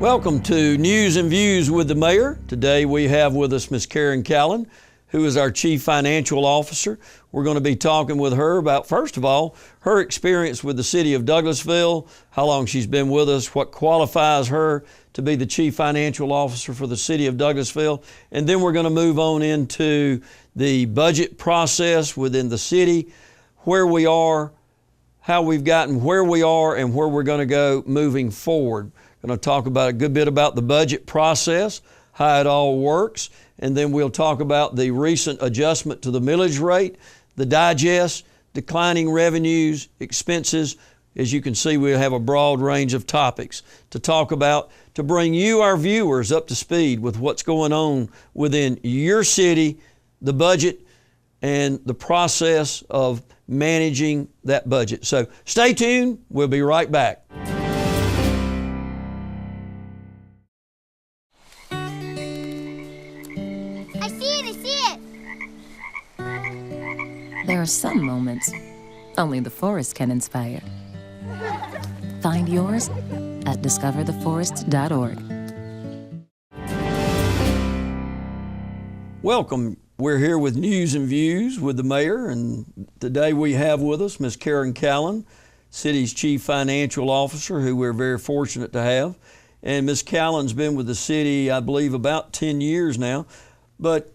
Welcome to News and Views with the Mayor. Today we have with us Ms. Karin Callan, who is our Chief Financial Officer. We're going to be talking with her about, first of all, her experience with the city of Douglasville, how long she's been with us, what qualifies her to be the Chief Financial Officer for the city of Douglasville. And then we're going to move on into the budget process within the city, where we are, how we've gotten where we are, and where we're going to go moving forward. Going to talk about a good bit about the budget process, how it all works, and then we'll talk about the recent adjustment to the millage rate, the digest, declining revenues, expenses. As you can see, we'll have a broad range of topics to talk about to bring you, our viewers, up to speed with what's going on within your city, the budget, and the process of managing that budget. So stay tuned. We'll be right back. There are some moments only the forest can inspire. Find yours at discovertheforest.org. Welcome. We're here with News and Views with the Mayor, and today we have with us Ms. Karin Callan, City's Chief Financial Officer, who we're very fortunate to have. And Ms. Callan's been with the city, I believe, about 10 years now. But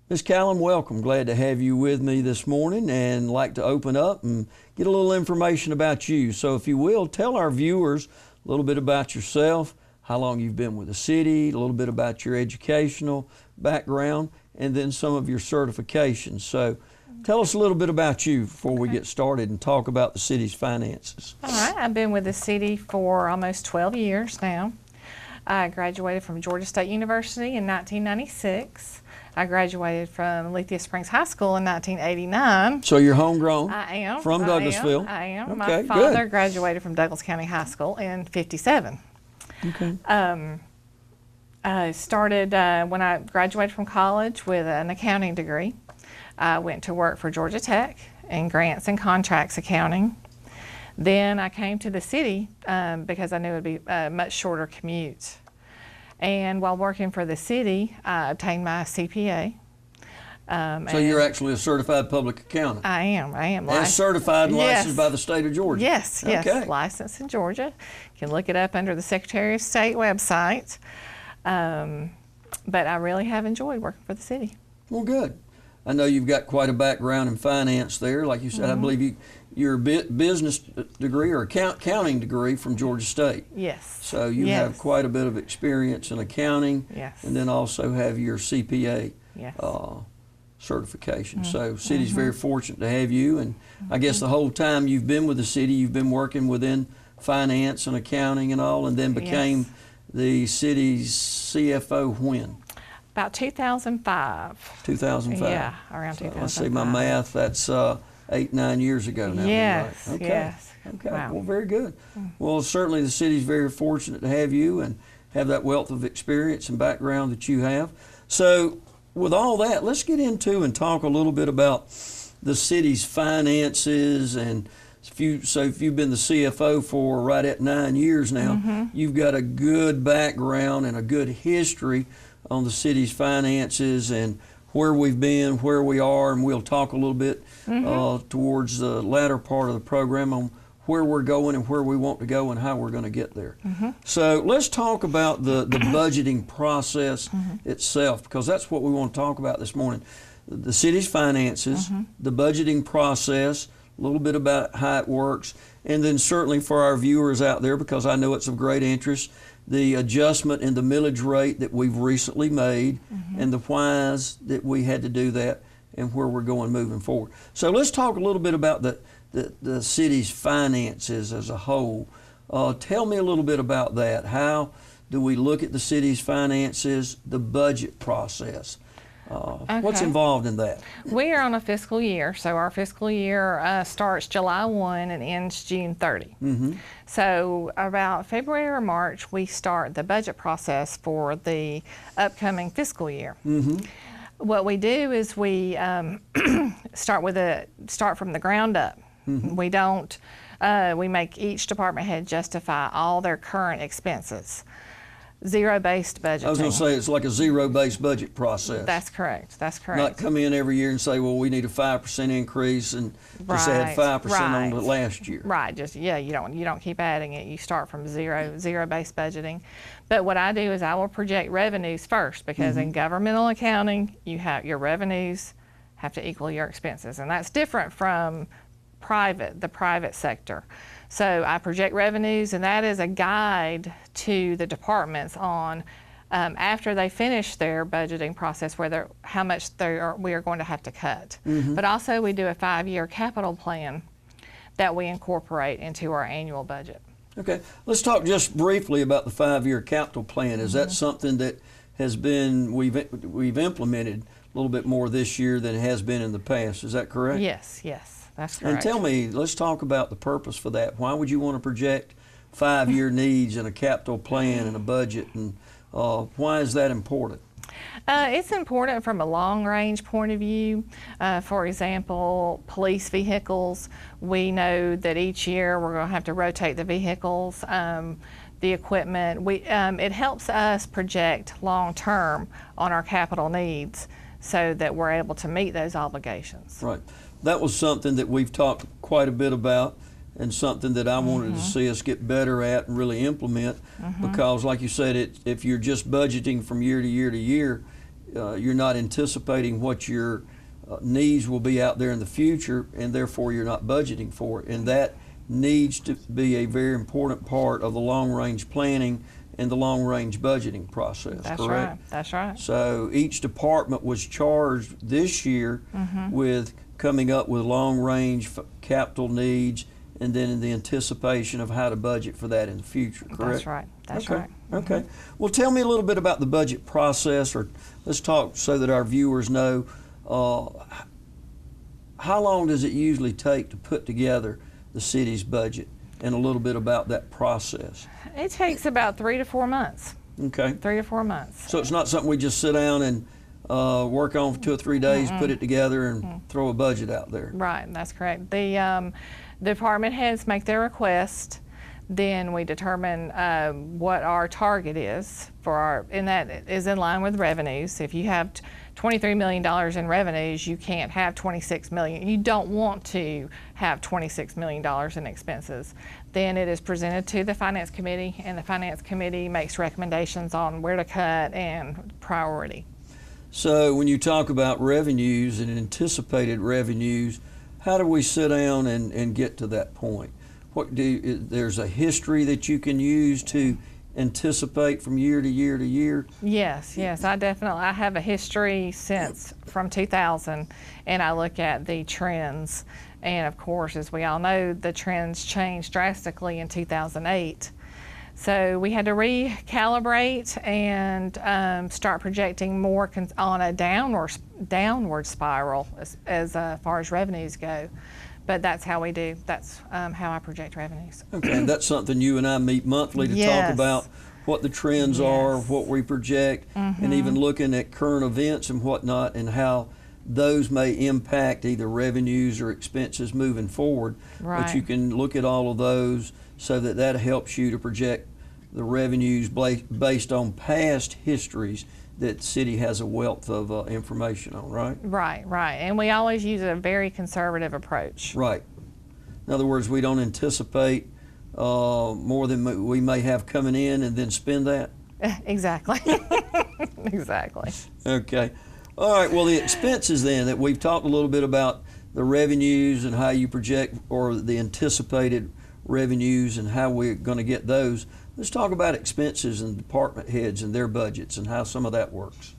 Ms. Callan, welcome. Glad to have you with me this morning, and like to open up and get a little information about you. So if you will, tell our viewers a little bit about yourself, how long you've been with the city, a little bit about your educational background, and then some of your certifications. So tell us a little bit about you before we get started and talk about the city's finances. All right, I've been with the city for almost 12 years now. I graduated from Georgia State University in 1996. I graduated from Lithia Springs High School in 1989. So you're homegrown? I am. From Douglasville? I am. Okay, My father good. graduated from Douglas County High School in 57. Okay. I started when I graduated from college with an accounting degree. I went to work for Georgia Tech in grants and contracts accounting. Then I came to the city because I knew it would be a much shorter commute. And while working for the city, I obtained my CPA. So you're actually a certified public accountant? I am. And certified and licensed by the state of Georgia? Yes, Okay. Licensed in Georgia. You can look it up under the Secretary of State website. But I really have enjoyed working for the city. Well, good. I know you've got quite a background in finance there. Like you said, I believe you're a business degree or accounting degree from Georgia State. Yes. So you have quite a bit of experience in accounting. Yes. And then also have your CPA certification. So city's very fortunate to have you. And I guess the whole time you've been with the city, you've been working within finance and accounting and all, and then became the city's CFO when? About 2005. 2005. Yeah, around 2005. Let's see my math. That's 8-9 years ago now. Yes. Right? Okay. Yes. Okay. Wow. Well, very good. Well, certainly the city's very fortunate to have you and have that wealth of experience and background that you have. So, with all that, let's get into and talk a little bit about the city's finances. And if you've been the CFO for right at 9 years now, you've got a good background and a good history on the city's finances and where we've been, where we are, and we'll talk a little bit towards the latter part of the program on where we're going and where we want to go and how we're going to get there. So let's talk about the budgeting process itself, because that's what we want to talk about this morning. The city's finances, the budgeting process, a little bit about how it works, and then certainly for our viewers out there, because I know it's of great interest, the adjustment in the millage rate that we've recently made and the whys that we had to do that and where we're going moving forward. So let's talk a little bit about the city's finances as a whole. Tell me a little bit about that. How do we look at the city's finances, the budget process? What's involved in that? We are on a fiscal year, so our fiscal year starts July 1 and ends June 30. So about February or March, we start the budget process for the upcoming fiscal year. What we do is we start from the ground up. We don't. We make each department head justify all their current expenses. Zero-based budgeting. I was going to say it's like a zero-based budget process. That's correct. That's correct. Not come in every year and say, well, we need a 5% increase and just add 5% on to last year. Right. Just you don't keep adding it. You start from zero-based budgeting. But what I do is I will project revenues first, because in governmental accounting, you have your revenues have to equal your expenses, and that's different from the private sector. So I project revenues, and that is a guide to the departments on after they finish their budgeting process, how much we are going to have to cut. But also we do a 5-year capital plan that we incorporate into our annual budget. Okay, let's talk just briefly about the 5-year capital plan. Is that something that has been we've implemented a little bit more this year than it has been in the past? Is that correct? Yes, that's correct. And tell me, let's talk about the purpose for that. Why would you want to project 5-year needs and a capital plan and a budget, and why is that important? It's important from a long-range point of view. For example, police vehicles, we know that each year we're going to have to rotate the vehicles, the equipment. It helps us project long-term on our capital needs so that we're able to meet those obligations. Right. That was something that we've talked quite a bit about, and something that I wanted to see us get better at and really implement, because like you said, if you're just budgeting from year to year to year, you're not anticipating what your needs will be out there in the future, and therefore you're not budgeting for it. And that needs to be a very important part of the long-range planning and the long-range budgeting process. That's correct? Right. That's right. So each department was charged this year with coming up with long-range capital needs, and then in the anticipation of how to budget for that in the future, correct? That's right. That's right. Okay. Well, tell me a little bit about the budget process, or let's talk so that our viewers know, how long does it usually take to put together the city's budget, and a little bit about that process? It takes about 3 to 4 months. Okay. 3 to 4 months. So it's not something we just sit down and work on for 2 or 3 days, put it together, and throw a budget out there. Right, that's correct. The department heads make their request, then we determine what our target is and that is in line with revenues. If you have $23 million in revenues, you can't have $26 million. You don't want to have $26 million in expenses. Then it is presented to the Finance Committee, and the Finance Committee makes recommendations on where to cut and priority. So when you talk about revenues and anticipated revenues, how do we sit down and get to that point? There's a history that you can use to anticipate from year to year to year? Yes, I have a history from 2000, and I look at the trends. And of course, as we all know, the trends changed drastically in 2008. So we had to recalibrate and start projecting more on a downward spiral as far as revenues go. But that's how we do. That's how I project revenues. Okay, and that's something you and I meet monthly to talk about what the trends are, what we project, and even looking at current events and whatnot, and how those may impact either revenues or expenses moving forward. Right. But you can look at all of those so that helps you to project the revenues based on past histories that the city has a wealth of information on, right? Right. And we always use a very conservative approach. Right. In other words, we don't anticipate more than we may have coming in and then spend that? Exactly. Exactly. Okay. All right, well, the expenses then, that we've talked a little bit about the revenues and how you project, or the anticipated revenues and how we're going to get those. Let's talk about expenses and department heads and their budgets and how some of that works.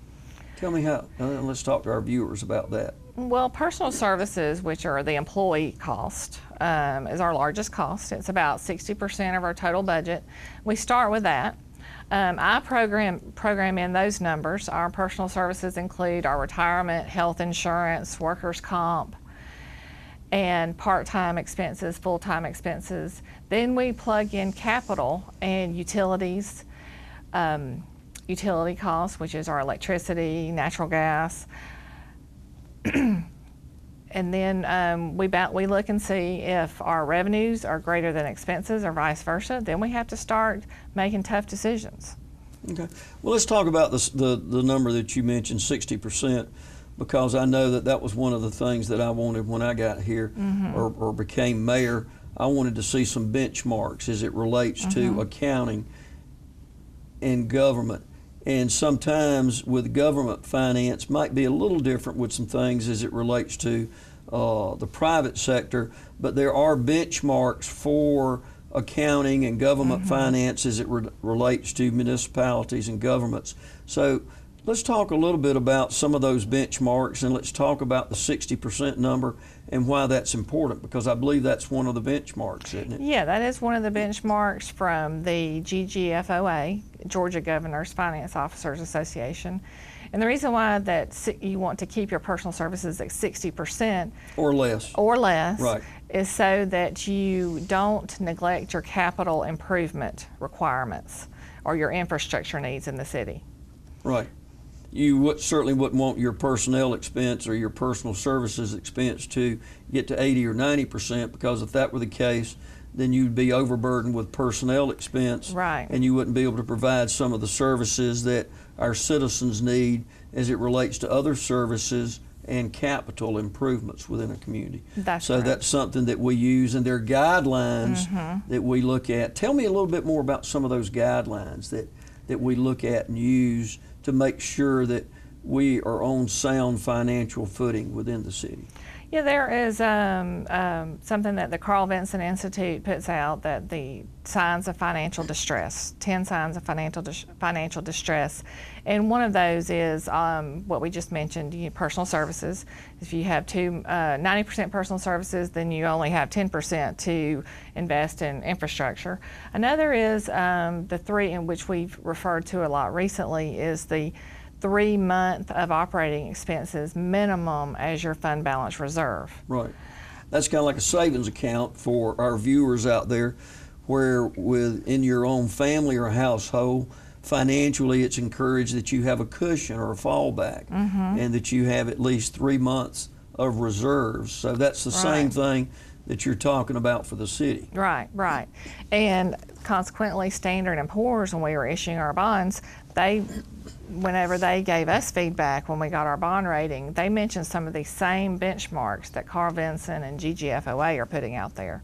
Tell me how, and let's talk to our viewers about that. Well, personal services, which are the employee cost, is our largest cost. It's about 60% of our total budget. We start with that. I program in those numbers. Our personal services include our retirement, health insurance, workers' comp, and part-time expenses, full-time expenses. Then we plug in capital and utilities, utility costs, which is our electricity, natural gas. And then we look and see if our revenues are greater than expenses or vice versa. Then we have to start making tough decisions. Okay. Well, let's talk about the number that you mentioned, 60%, because I know that was one of the things that I wanted when I got here or became mayor. I wanted to see some benchmarks as it relates to accounting and government. And sometimes with government finance might be a little different with some things as it relates to the private sector, but there are benchmarks for accounting and government finance as it relates to municipalities and governments. So let's talk a little bit about some of those benchmarks, and let's talk about the 60% number and why that's important, because I believe that's one of the benchmarks, isn't it? Yeah, that is one of the benchmarks from the GGFOA, Georgia Governor's Finance Officers Association. And the reason why you want to keep your personal services at 60% or less, right, is so that you don't neglect your capital improvement requirements or your infrastructure needs in the city. Right. You certainly wouldn't want your personnel expense or your personal services expense to get to 80 or 90%, because if that were the case, then you'd be overburdened with personnel expense, right, and you wouldn't be able to provide some of the services that our citizens need as it relates to other services and capital improvements within a community. That's so right. That's something that we use, and there are guidelines that we look at. Tell me a little bit more about some of those guidelines that we look at and use to make sure that we are on sound financial footing within the city. Yeah, there is something that the Carl Vinson Institute puts out, that the signs of financial distress, 10 signs of financial distress. And one of those is what we just mentioned, personal services. If you have 90% personal services, then you only have 10% to invest in infrastructure. Another is the three, in which we've referred to a lot recently, is the 3 month of operating expenses minimum as your fund balance reserve. Right. That's kind of like a savings account for our viewers out there, where within your own family or household, financially it's encouraged that you have a cushion or a fallback, and that you have at least 3 months of reserves. So that's the same thing that you're talking about for the city. Right, right. And consequently, Standard & Poor's, when we were issuing our bonds, whenever they gave us feedback when we got our bond rating, they mentioned some of these same benchmarks that Carl Vinson and GGFOA are putting out there.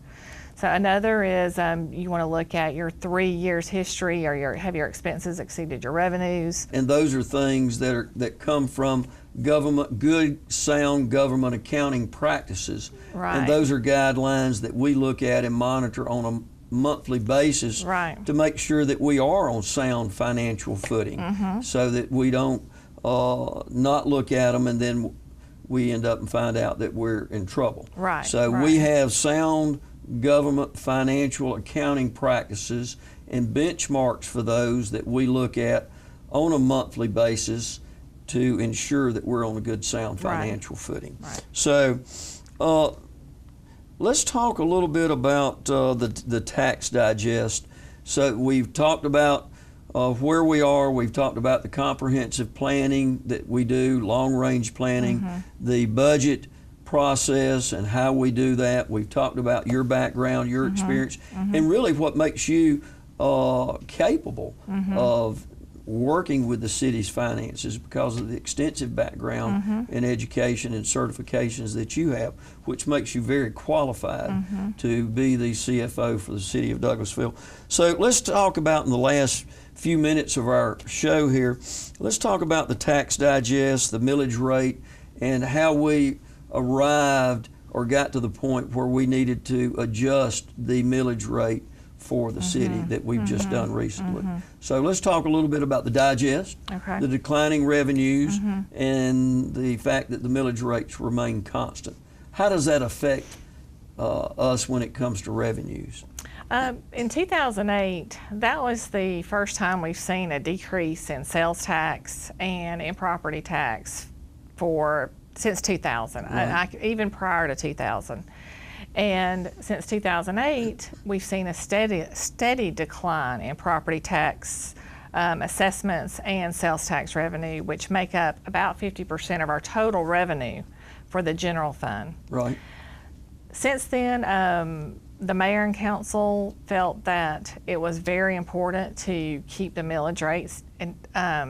So another is you want to look at your 3 years history, or have your expenses exceeded your revenues. And those are things that come from good, sound government accounting practices. Right. And those are guidelines that we look at and monitor on a monthly basis, right, to make sure that we are on sound financial footing, so that we don't not look at them and then we end up and find out that we're in trouble. Right. So we have sound government financial accounting practices and benchmarks for those that we look at on a monthly basis to ensure that we're on a good, sound financial footing. Right. So let's talk a little bit about the tax digest. So we've talked about where we are. We've talked about the comprehensive planning that we do, long-range planning, the budget process and how we do that. We've talked about your background, your experience, and really what makes you capable of working with the city's finances, because of the extensive background in education and certifications that you have, which makes you very qualified to be the CFO for the city of Douglasville. So let's talk about, in the last few minutes of our show here, let's talk about the tax digest, the millage rate, and how we arrived or got to the point where we needed to adjust the millage rate for the city that we've just done recently. So let's talk a little bit about the digest, the declining revenues, and the fact that the millage rates remain constant. How does that affect us when it comes to revenues? In 2008, that was the first time we've seen a decrease in sales tax and in property tax since 2000, even prior to 2000. And since 2008, we've seen a steady decline in property tax assessments and sales tax revenue, which make up about 50% of our total revenue for the general fund. Right. Since then, The mayor and council felt that it was very important to keep the millage rates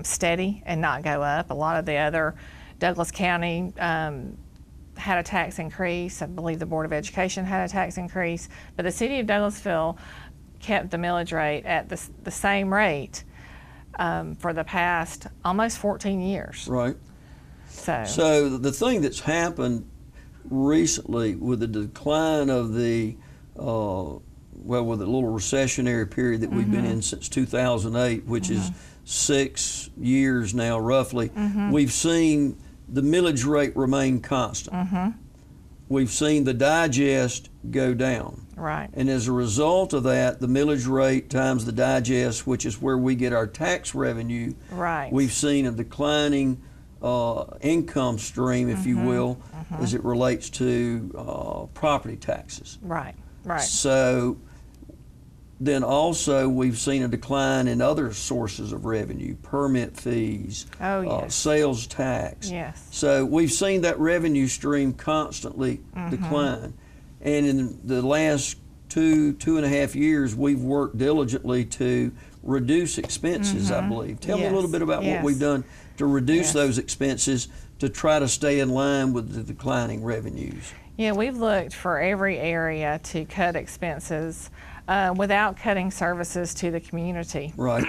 steady and not go up. A lot of the other Douglas County had a tax increase. I believe the Board of Education had a tax increase, but the city of Douglasville kept the millage rate at the same rate for the past almost 14 years. Right. So the thing that's happened recently with the decline of the with a little recessionary period that we've been in since 2008, which is 6 years now roughly, we've seen the millage rate remain constant. We've seen the digest go down. Right. And as a result of that, the millage rate times the digest, which is where we get our tax revenue, Right. we've seen a declining income stream, if you will, as it relates to property taxes. Right. Right. So then also we've seen a decline in other sources of revenue, permit fees, Oh, yes. sales tax. Yes. So we've seen that revenue stream constantly decline. And in the last two and a half years, we've worked diligently to reduce expenses, I believe. Tell me a little bit about what we've done to reduce those expenses to try to stay in line with the declining revenues. Yeah, we've looked for every area to cut expenses without cutting services to the community. Right.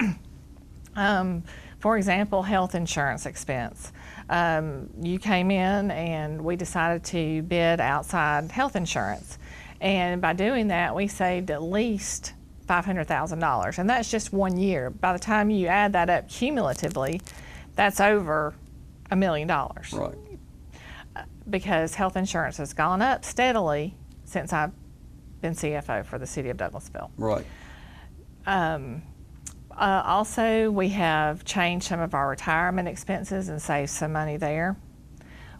For example, health insurance expense. You came in and we decided to bid outside health insurance. And by doing that, we saved at least $500,000. And that's just 1 year. By the time you add that up cumulatively, that's over $1 million. Right. Because health insurance has gone up steadily since I've been CFO for the city of Douglasville. Right. Also, we have changed some of our retirement expenses and saved some money there.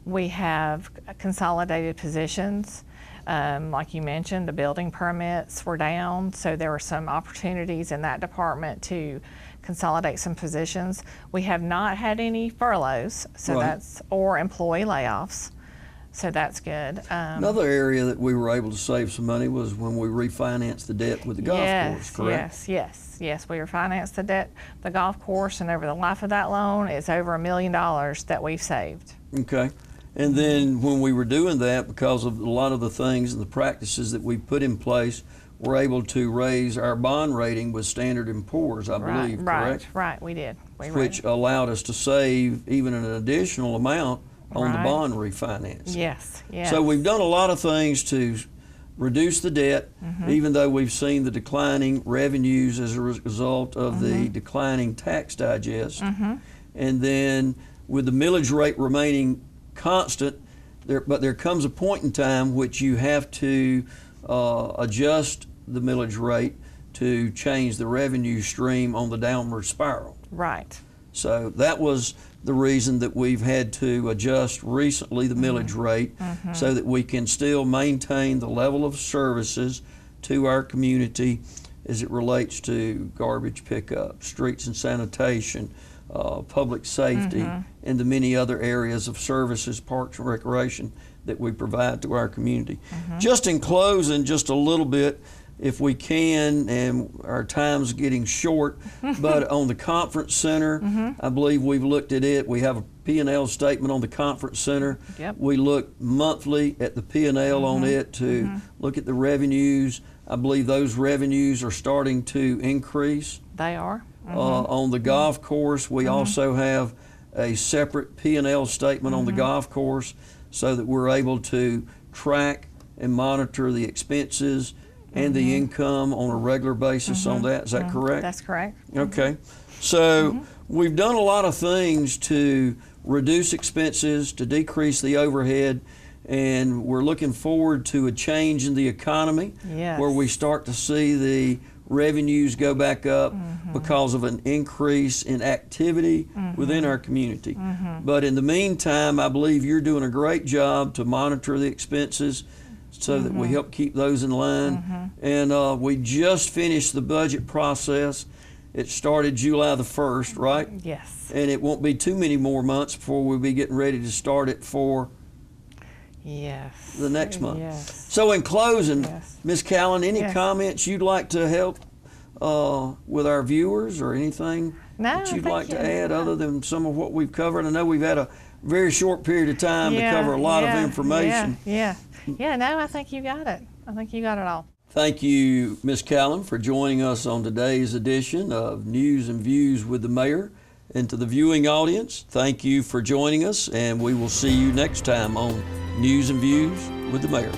We have consolidated positions. Like you mentioned, the building permits were down, so there were some opportunities in that department to consolidate some positions. We have not had any furloughs, so or employee layoffs. So that's good. Another area that we were able to save some money was when we refinanced the debt with the golf course, correct? Yes. We refinanced the golf course, and over the life of that loan, it's over $1 million that we've saved. Okay. And then when we were doing that, because of a lot of the things and the practices that we put in place, we're able to raise our bond rating with Standard & Poor's, I believe, correct? Right, we did. Which allowed us to save even an additional amount on the bond refinance. Yes. So we've done a lot of things to reduce the debt, even though we've seen the declining revenues as a result of the declining tax digest. And then with the millage rate remaining constant, but there comes a point in time which you have to adjust the millage rate to change the revenue stream on the downward spiral. Right. So that was the reason that we've had to adjust recently the millage rate so that we can still maintain the level of services to our community as it relates to garbage pickup, streets and sanitation, public safety, and the many other areas of services, parks and recreation that we provide to our community. Just in closing, just a little bit, if we can, and our time's getting short, but on the conference center, I believe we've looked at it. We have a P&L statement on the conference center. Yep. We look monthly at the P&L on it to look at the revenues. I believe those revenues are starting to increase. They are. On the golf course, we also have a separate P&L statement on the golf course so that we're able to track and monitor the expenses and the income on a regular basis on that. Is that correct? That's correct. Okay. So we've done a lot of things to reduce expenses, to decrease the overhead, and we're looking forward to a change in the economy where we start to see the revenues go back up because of an increase in activity within our community. But in the meantime, I believe you're doing a great job to monitor the expenses so that we help keep those in line. And we just finished the budget process. It started July the 1st, right? Yes. And it won't be too many more months before we'll be getting ready to start it for Yes. The next month. Yes. So in closing, Yes. Ms. Callan, any Yes. comments you'd like to help with our viewers, or anything No, that you'd thank like to you. add other than some of what we've covered? I know we've had a very short period of time to cover a lot of information. Yeah. No, I think you got it. I think you got it all. Thank you, Ms. Callan, for joining us on today's edition of News and Views with the Mayor. And to the viewing audience, thank you for joining us, and we will see you next time on News and Views with the Mayor.